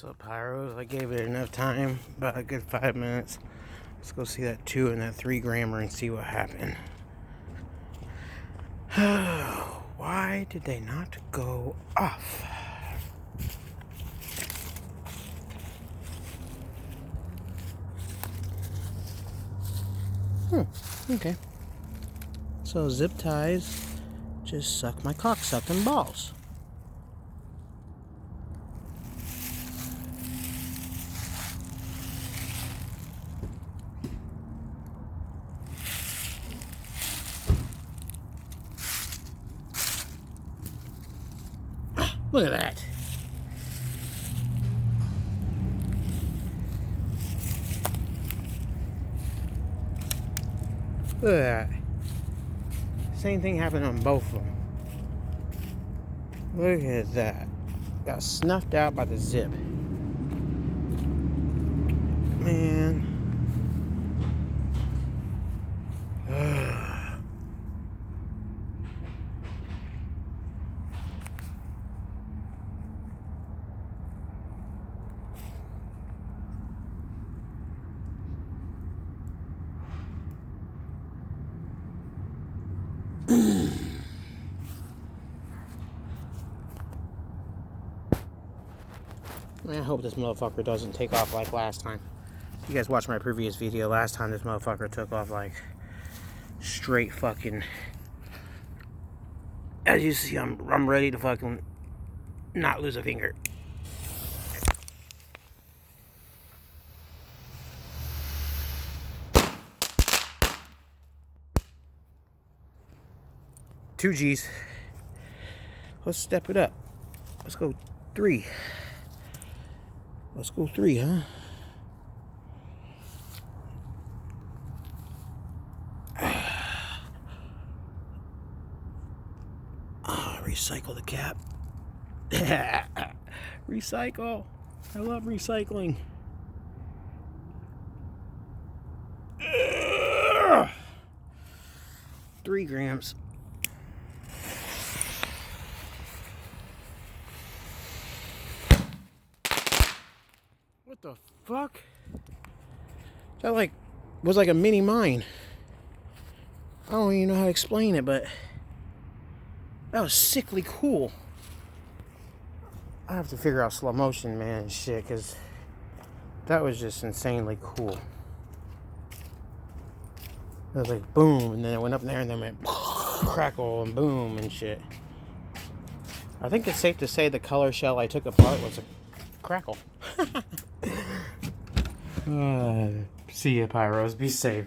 What's up, Pyros? I gave it enough time, about a good 5 minutes. Let's go see that 2 and that 3 grammer and see what happened. Why did they not go off? Okay. So zip ties just suck my cocksucking balls. Look at that. Look at that. Same thing happened on both of them. Look at that. Got snuffed out by the zip. Man. I hope this motherfucker doesn't take off like last time. If you guys watched my previous video, last time this motherfucker took off like straight fucking... As you see, I'm ready to fucking not lose a finger. Two G's. Let's step it up. Let's go 3. Let's go 3, huh? Recycle the cap. Recycle. I love recycling. 3 grams. What the fuck? That was like a mini mine. I don't even know how to explain it, but that was sickly cool. I have to figure out slow motion, man, and shit, because that was just insanely cool. It was like boom, and then it went up there, and then it went crackle and boom and shit. I think it's safe to say the color shell I took apart was a crackle. See ya, Pyros. Be safe.